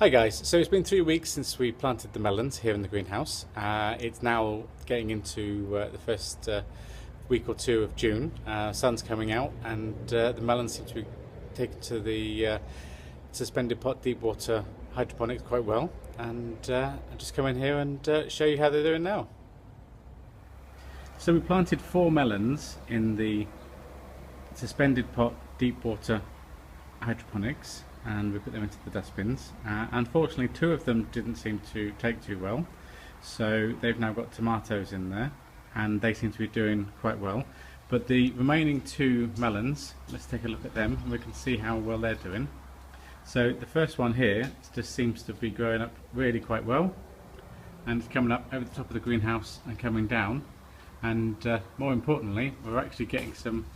Hi guys, so it's been 3 weeks since we planted the melons here in the greenhouse. It's now getting into the first week or two of June. Sun's coming out and the melons seem to be taken to the suspended pot deep water hydroponics quite well. And I'll just come in here and show you how they're doing now. So we planted 4 melons in the suspended pot deep water hydroponics, and we put them into the dustbins. Unfortunately, 2 of them didn't seem to take too well, so they've now got tomatoes in there and they seem to be doing quite well. But the remaining 2 melons, let's take a look at them and we can see how well they're doing. So the first one here just seems to be growing up really quite well, and it's coming up over the top of the greenhouse and coming down, and more importantly, we're actually getting some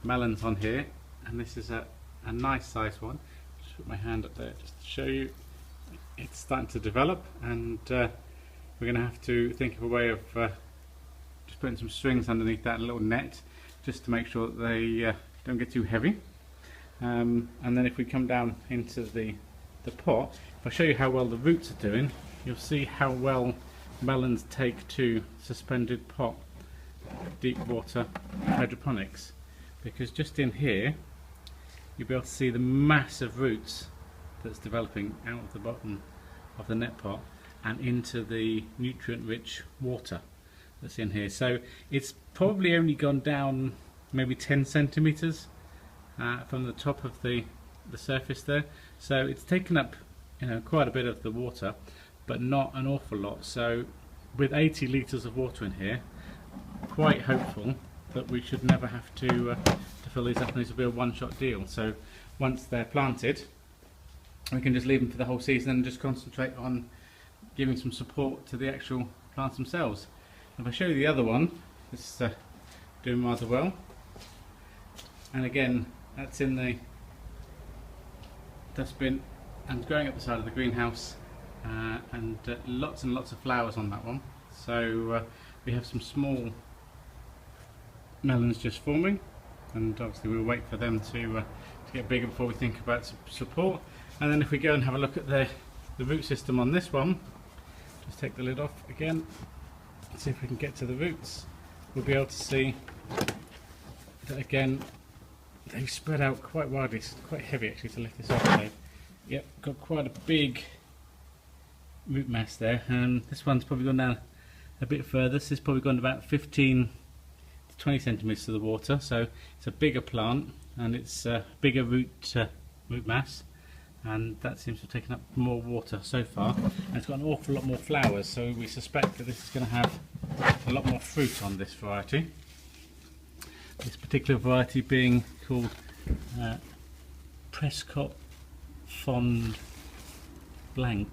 melons on here, and this is a nice size one. Just put my hand up there just to show you. It's starting to develop, and we're going to have to think of a way of just putting some strings underneath that, a little net, just to make sure that they don't get too heavy. And then if we come down into the pot, if I show you how well the roots are doing, you'll see how well melons take to suspended pot deep water hydroponics, because just in here you'll be able to see the massive roots that's developing out of the bottom of the net pot and into the nutrient rich water that's in here. So it's probably only gone down maybe 10 centimeters from the top of the surface there, so it's taken up, you know, quite a bit of the water, but not an awful lot. So with 80 litres of water in here, quite hopeful that we should never have to fill these up, and this will be a one-shot deal. So once they're planted, we can just leave them for the whole season and just concentrate on giving some support to the actual plants themselves. If I show you the other one, it's doing rather well, and again that's in the dustbin and growing up the side of the greenhouse, and lots and lots of flowers on that one. So we have some small melons just forming, and obviously we'll wait for them to get bigger before we think about support. And then if we go and have a look at the root system on this one, just take the lid off again, see if we can get to the roots, we'll be able to see that again they've spread out quite widely. It's quite heavy actually to lift this off. So yep, got quite a big root mass there, and this one's probably gone down a bit further. This has probably gone about 15 to 20 centimeters to the water, so it's a bigger plant and it's a bigger root mass, and that seems to have taken up more water so far, and it's got an awful lot more flowers, so we suspect that this is going to have a lot more fruit on this variety. This particular variety being called Prescott Ford Blanc.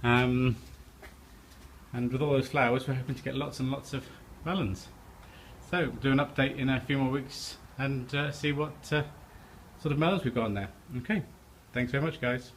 And with all those flowers, we're hoping to get lots and lots of melons. So we'll do an update in a few more weeks and see what sort of melons we've got on there. Okay, thanks very much guys.